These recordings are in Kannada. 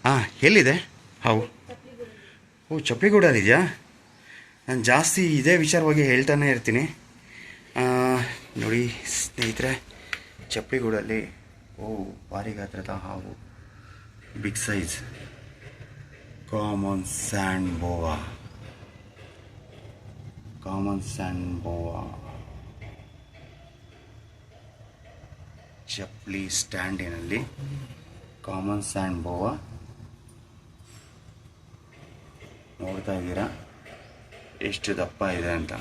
ಹಾಂ ಎಲ್ಲಿದೆ ಹಾವು? ಓ ಚಪ್ಪಲಿಗೂಡಲ್ಲಿದೆಯಾ? ನಾನು ಜಾಸ್ತಿ ಇದೇ ವಿಚಾರವಾಗಿ ಹೇಳ್ತಾನೆ ಇರ್ತೀನಿ. ನೋಡಿ ಸ್ನೇಹಿತರೆ, ಚಪ್ಪಲಿಗೂಡಲ್ಲಿ ಭಾರಿ ಗಾತ್ರದ ಹಾವು, big size common sand boa. ಚಪ್ಪಲಿ ಸ್ಟ್ಯಾಂಡಿನಲ್ಲಿ ಕಾಮನ್ ಸ್ಯಾಂಡ್ ಬೋವಾ ನೋಡ್ತಾ ಇದ್ದೀರಾ ಎಷ್ಟು ದಪ್ಪ ಇದೆ ಅಂತ.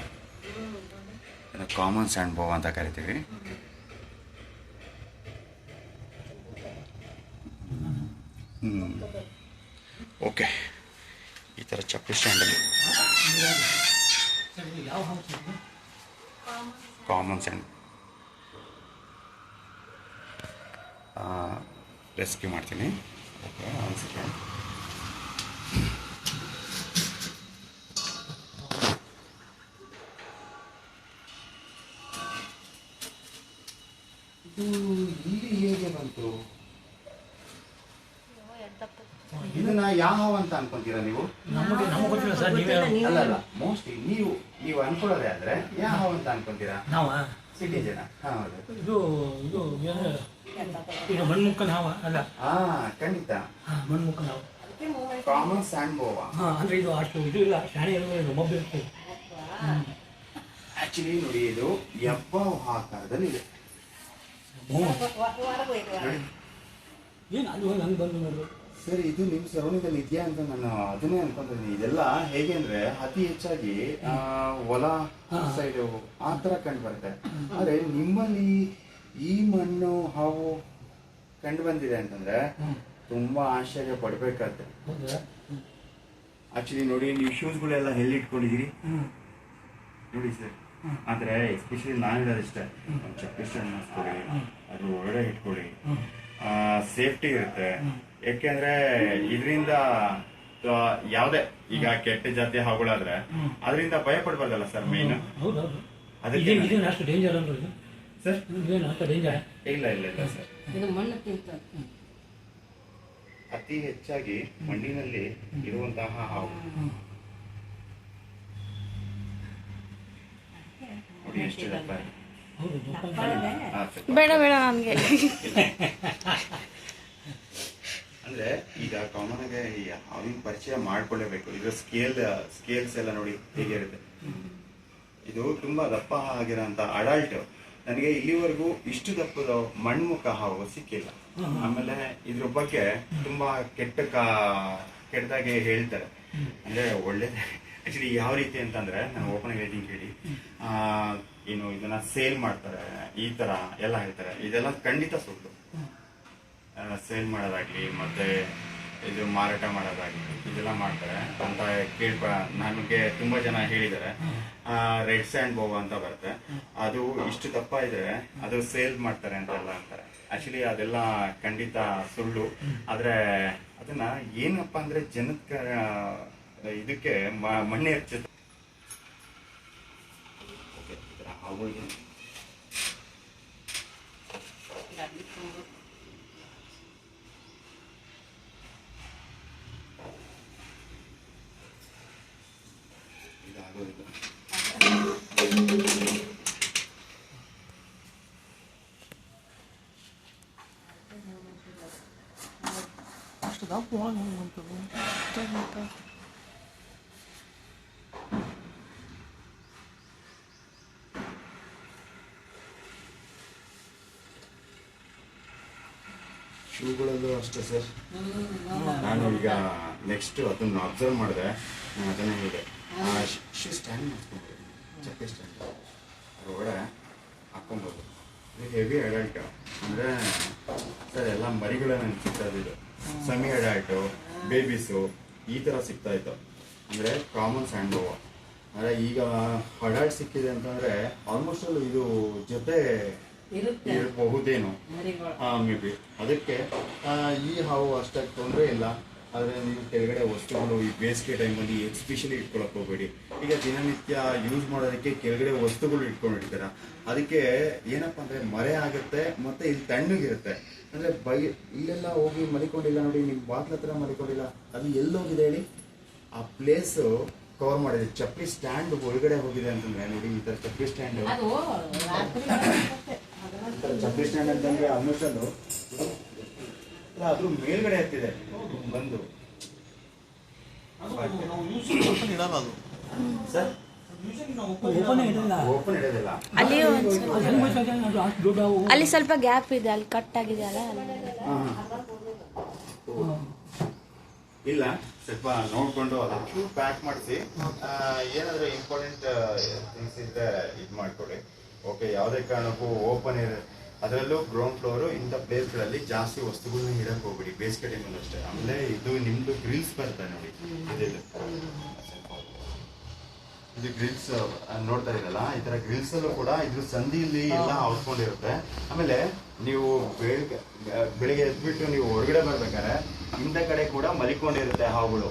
ಕಾಮನ್ ಸ್ಯಾಂಡ್ ಬೋವಾ ಅಂತ ಕರಿತೀವಿ. ಓಕೆ, ಈ ಥರ ಚಪ್ಪಲಿ ಸ್ಟ್ಯಾಂಡಲ್ಲಿ ಕಾಮನ್ ಸ್ಯಾಂಡ್ ರೆಸ್ಕ್ಯೂ ಮಾಡ್ತೀನಿ. ಓಕೆ, ಒಂದು ಸೆಕೆಂಡ್. ಇಲ್ಲಿ ಹೇಗೆ ಬಂತು? ಇದನ್ನ ಯಾವ ಹಾವು ಅಂತ ಅನ್ಕೊಂತೀರಾ ನೀವು? ಅಲ್ಲ, ಮೋಸ್ಟ್ಲಿ ನೀವು ಅನ್ಕೊಳ್ಳೋದೇ ಆದ್ರೆ ಯಾವ ಹಾವು ಅಂತ ಅನ್ಕೊಂತೀರಾ? ಸಿಟಿ ಜನ. ಇದು ಮಣ್ಮುಕ್ಕನ ಹಾವ ಅಲ್ಲ? ಖಂಡಿತ ಮಣ್ಮುಕ್ಕನ ಹಾವು, ಕಾಮನ್ ಸ್ಯಾಂಡ್ ಬೋವಾ. ಅಂದ್ರೆ ಇದು ಅಷ್ಟು ಇದು ಇಲ್ಲ, ಶಾಣೆ ಮೊಬ್ಬು ಇರ್ತದೆ. ಆಕ್ಚುಲಿ ನೋಡಿ, ಇದು ಎಬ್ಬಾವು ಆಕಾರದಲ್ಲಿ ಇದೆ. ಏನು ಅದು ಹಂಗೆ ಬಂದು ನೋಡ್ರಿ ಸರ್, ಇದು ನಿಮ್ಮ ಸರೌಂಡಿಂಗಲ್ಲಿ ಇದೆಯಾ ಅಂತ ನಾನು ಅದನ್ನೇ ಅನ್ಕೊಂಡಿದ್ದೀನಿ. ಇದೆಲ್ಲ ಹೇಗೆ ಅಂದ್ರೆ ಅತಿ ಹೆಚ್ಚಾಗಿ ಹೊಲ ಸೈಡು ಆ ಥರ ಕಂಡು ಬರುತ್ತೆ. ಆದರೆ ನಿಮ್ಮಲ್ಲಿ ಈ ಮಣ್ಣು ಹಾವು ಕಂಡು ಬಂದಿದೆ ಅಂತಂದ್ರೆ ತುಂಬಾ ಆಶ್ಚರ್ಯ ಪಡ್ಬೇಕಾದ್ರೆ. ಆಕ್ಚುಲಿ ನೋಡಿ, ನೀವು ಶೂಸ್ಗಳೆಲ್ಲ ಎಲ್ಲಿ ಇಟ್ಕೊಂಡಿದ್ದೀರಿ ನೋಡಿ ಸರ್. ಆದ್ರೆ ಎಸ್ಪೆಷಲಿ ನಾನು ಹೇಳೋದಿಷ್ಟೇ, ಚಪ್ಪಲಿ ಸ್ಟ್ಯಾಂಡ್ ಮಾಡಿಸ್ಕೊಳ್ಳಿ, ಅದು ಒಳಗಡೆ ಇಟ್ಕೊಳ್ಳಿ, ಸೇಫ್ಟಿ ಇರುತ್ತೆ. ಯಾಕೆಂದ್ರೆ ಇದರಿಂದ ಯಾವುದೇ ಈಗ ಕೆಟ್ಟ ಜಾತಿ ಹಾವುಗಳಾದ್ರೆ ಅದರಿಂದ ಭಯ ಪಡ್ಬಾರ್ದಲ್ಲ ಸರ್. ಮೇನ್ ಅದಕ್ಕೆ ಅಷ್ಟು ಡೇಂಜರ್ ಸರ್. ಅಷ್ಟು ಡೇಂಜರ್ ಇಲ್ಲ ಸರ್. ಅತಿ ಹೆಚ್ಚಾಗಿ ಮಣ್ಣಿನಲ್ಲಿ ಇರುವಂತಹ ಹಾವು ನೋಡಿ ಎಷ್ಟು ದಪ್ಪ ಇದೆ. ಬೇಡ ನಮ್ಗೆ. ಅಂದ್ರೆ ಈಗ ಕಾಮನ್ ಆಗಿ ಈ ಹಾವಿನ ಪರಿಚಯ ಮಾಡ್ಕೊಳ್ಳೇಬೇಕು. ಇದು ಸ್ಕೇಲ್ಸ್ ಎಲ್ಲ ನೋಡಿ ಹೇಗೆ ಇರುತ್ತೆ. ಇದು ತುಂಬಾ ದಪ್ಪ ಆಗಿರೋಂಥ ಅಡಲ್ಟ್. ನನಗೆ ಇಲ್ಲಿವರೆಗೂ ಇಷ್ಟು ದಪ್ಪದ ಮಣ್ಮುಖ ಹಾವು ಸಿಕ್ಕಿಲ್ಲ. ಆಮೇಲೆ ಇದ್ರ ಬಗ್ಗೆ ತುಂಬಾ ಕೆಟ್ಟದಾಗಿ ಹೇಳ್ತಾರೆ. ಅಂದ್ರೆ ಒಳ್ಳೇದೇ. ಆಕ್ಚುಲಿ ಯಾವ ರೀತಿ ಅಂತಂದ್ರೆ, ನಾನು ಓಪನ್ ಆಗಿ ಹೇಳ್ತೀನಿ ಕೇಳಿ. ಏನು ಇದನ್ನ ಸೇಲ್ ಮಾಡ್ತಾರೆ, ಈ ತರ ಎಲ್ಲ ಹೇಳ್ತಾರೆ. ಇದೆಲ್ಲ ಖಂಡಿತ ಸುಳ್ಳು. ಸೇಲ್ ಮಾಡೋದಾಗ್ಲಿ ಮತ್ತೆ ಇದು ಮಾರಾಟ ಮಾಡೋದಾಗ್ಲಿ ಇದೆಲ್ಲ ಮಾಡ್ತಾರೆ ಅಂತ ನಮಗೆ ತುಂಬಾ ಜನ ಹೇಳಿದ್ದಾರೆ. ರೆಡ್ ಸ್ಯಾಂಡ್ ಬೋವಾ ಅಂತ ಬರುತ್ತೆ, ಅದು ಇಷ್ಟು ದಪ್ಪ ಇದ್ರೆ ಅದು ಸೇಲ್ ಮಾಡ್ತಾರೆ ಅಂತೆಲ್ಲ ಅಂತಾರೆ. ಆಕ್ಚುಲಿ ಅದೆಲ್ಲ ಖಂಡಿತ ಸುಳ್ಳು. ಆದ್ರೆ ಅದನ್ನ ಏನಪ್ಪ ಅಂದ್ರೆ ಜನಕ್ಕೆ ಇದಕ್ಕೆ ಮಣ್ಣೆ ಹಚ್ಚುತ್ತೆ. ಇದಾಗೋದಿಲ್ಲ. ಅಷ್ಟು ದಪ್ಪ ಶೂಗಳಲ್ಲೂ ಅಷ್ಟೇ ಸರ್. ನಾನು ಈಗ ನೆಕ್ಸ್ಟ್ ಅದನ್ನು ಅಬ್ಸರ್ವ್ ಮಾಡಿದೆ, ನಾನು ಅದನ್ನೇ ಹೇಳಿದೆ. ಶೂ ಸ್ಟ್ಯಾಂಡ್ ಮಾಡ್ಕೊಂಡು ಚಪ್ಪಲಿ ಸ್ಟ್ಯಾಂಡ್ ಅದರೊಳಗಡೆ ಹಾಕ್ಕೊಬೋದು. ಇದು ಹೆವಿ ಅಡಲ್ಟ್ ಅಂದರೆ ಸರ್ ಎಲ್ಲ ಮರಿಗಳೇ ನನಗೆ ಸಿಗ್ತಾ ಇದ್ದಿದ್ದು. ಸೆಮಿ ಅಡಲ್ಟು, ಬೇಬೀಸು ಈ ಥರ ಸಿಗ್ತಾ ಇತ್ತು. ಅಂದರೆ ಕಾಮನ್ ಸ್ಯಾಂಡ್ ಬೋವಾ. ಅಂದರೆ ಈಗ ಅಡಲ್ಟ್ ಸಿಕ್ಕಿದೆ ಅಂತಂದರೆ ಆಲ್ಮೋಸ್ಟ್ ಇದು ಜೊತೆ ಇರಬಹುದೇನು, ಮೇ ಬಿ. ಅದಕ್ಕೆ ಈ ಹಾವು ಅಷ್ಟಾಗಿ ತೊಂದರೆ ಇಲ್ಲ. ಆದರೆ ನೀವು ಕೆಳಗಡೆ ವಸ್ತುಗಳು ಈ ಬೇಸಿಗೆ ಟೈಮಲ್ಲಿ ಎಸ್ಪೆಷಲಿ ಇಟ್ಕೊಳಕ್ಕೆ ಹೋಗಬೇಡಿ. ಈಗ ದಿನನಿತ್ಯ ಯೂಸ್ ಮಾಡೋದಕ್ಕೆ ಕೆಳಗಡೆ ವಸ್ತುಗಳು ಇಟ್ಕೊಂಡಿರ್ತೀರ, ಅದಕ್ಕೆ ಏನಪ್ಪ ಅಂದರೆ ಮರೆ ಆಗುತ್ತೆ ಮತ್ತು ಇಲ್ಲಿ ತಣ್ಣಗಿರುತ್ತೆ. ಅಂದರೆ ಇಲ್ಲೆಲ್ಲ ಹೋಗಿ ಮಲಿಕೊಂಡಿಲ್ಲ ನೋಡಿ, ನಿಮ್ಮ ಬಾಕ್ಲ ಹತ್ರ ಮಲಿಕೊಂಡಿಲ್ಲ, ಅದು ಎಲ್ಲೋಗಿದೆ ಹೇಳಿ? ಆ ಪ್ಲೇಸು ಕವರ್ ಮಾಡಿದೆ. ಚಪ್ಪಲಿ ಸ್ಟ್ಯಾಂಡ್ ಒಳಗಡೆ ಹೋಗಿದೆ ಅಂತಂದ್ರೆ ನೋಡಿ, ಈ ಥರ ಚಪ್ಪಲಿ ಸ್ಟ್ಯಾಂಡ್, ಚಪ್ಪಲಿ ಸ್ಟ್ಯಾಂಡ್ ಅಂತಂದ್ರೆ ಆಲ್ಮೋಸ್ಟ್ ಅದು ಅದ್ರ ಮೇಲ್ಗಡೆ ಹತ್ತಿದೆ ಬಂದು. ಇಡಲ್ಲ ಅದು ಸರ್ ಓಪನ್ ಇರಲ್ಲ. ಓಪನ್ ಇಡೋದಿಲ್ಲ. ಅಲ್ಲಿ ಅದು ಹೆಂಗ್ ಗೊತ್ತಾಗ್ತದೆ? ಅದು ಅಷ್ಟು ದೊಡ್ಡ ಅಲ್ಲಿ ಸ್ವಲ್ಪ ಗ್ಯಾಪ್ ಇದೆ, ಅಲ್ಲಿ ಕಟ್ ಆಗಿದೆ ಅಲ್ಲ ಇಲ್ಲ, ಸ್ವಲ್ಪ ನೋಡ್ಕೊಂಡು ಅದಕ್ಕೆ ಪ್ಯಾಕ್ ಮಾಡಿಸಿ. ಏನಾದರೂ ಇಂಪಾರ್ಟೆಂಟ್ ಥಿಂಗ್ಸ್ ಇದ್ದರೆ ಇದು ಮಾಡ್ಕೊಳ್ಳಿ. ಓಕೆ, ಯಾವುದೇ ಕಾರಣಕ್ಕೂ ಓಪನ್ ಇರೋ, ಅದರಲ್ಲೂ ಗ್ರೌಂಡ್ ಫ್ಲೋರು ಇಂಥ ಪ್ಲೇಸ್ಗಳಲ್ಲಿ ಜಾಸ್ತಿ ವಸ್ತುಗಳನ್ನ ಇಡಕ್ಕೆ ಹೋಗ್ಬಿಡಿ, ಬೇಸಿಗೆ ಟೈಮಲ್ಲಿ ಅಷ್ಟೇ. ಆಮೇಲೆ ಇದು ನಿಮ್ಮದು ಗ್ರಿಲ್ಸ್ ಬರುತ್ತೆ ನೋಡಿ, ಇದು ಗ್ರಿಲ್ಸ್ ನೋಡ್ತಾ ಇರಲ್ಲ, ಈ ಥರ ಗ್ರಿಲ್ಸಲ್ಲೂ ಕೂಡ ಇದ್ರ ಸಂದಿಯಲ್ಲಿ ಎಲ್ಲ ಔಟ್ಕೊಂಡಿರುತ್ತೆ. ಆಮೇಲೆ ನೀವು ಬೆಳಿಗ್ಗೆ ಎದ್ಬಿಟ್ಟು ನೀವು ಹೊರಗಡೆ ಬರ್ಬೇಕಾದ್ರೆ ಇಂಥ ಕಡೆ ಕೂಡ ಮಲಿಕೊಂಡಿರುತ್ತೆ ಹಾವುಗಳು,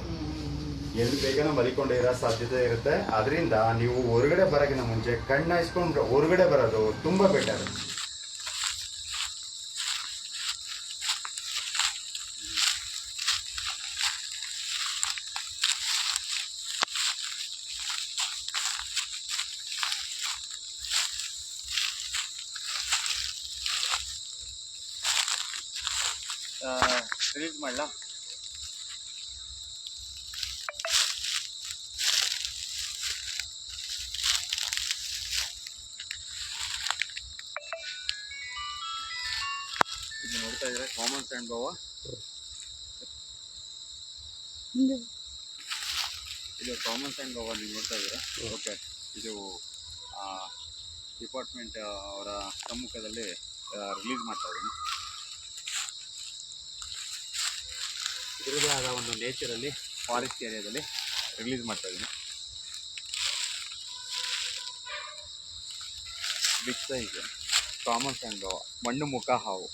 ಎಲ್ಲಿ ಬೇಗನೆ ಮಲಿಕೊಂಡಿರೋ ಸಾಧ್ಯತೆ ಇರುತ್ತೆ. ಅದರಿಂದ ನೀವು ಹೊರಗಡೆ ಬರೋಕ್ಕಿಂತ ಮುಂಚೆ ಕಣ್ಣಾಯಿಸ್ಕೊಂಡು ಹೊರಗಡೆ ಬರೋದು ತುಂಬ ಬೆಟರ್. ರಿಲೀಸ್ ಮಾಡಲಾ? ಇದು ನೋಡ್ತಾ ಇದ್ರೆ ಕಾಮನ್ ಸ್ಯಾಂಡ್ ಬಾವ, ಇದು ಕಾಮನ್ ಸ್ಯಾಂಡ್ ಬಾವ ನೀವು ನೋಡ್ತಾ ಇದ್ದೀರಾ. ಓಕೆ, ಇದು ಡಿಪಾರ್ಟ್ಮೆಂಟ್ ಅವರ ಸಮ್ಮುಖದಲ್ಲಿ ರಿಲೀಸ್ ಮಾಡ್ತಾ ಇದ್ದೀನಿ. ಇದರದೇ ಆದ ಒಂದು ನೇಚರಲ್ಲಿ ಫಾರೆಸ್ಟ್ ಏರಿಯಾದಲ್ಲಿ ರಿಲೀಸ್ ಮಾಡ್ತಾ ಇದ್ದೀನಿ. ಬಿಗ್ ಸೈಜ್ ಕಾಮನ್ ಸ್ಯಾಂಡ್ ಬಾವ, ಮಣ್ಣು ಮುಖ ಹಾವು.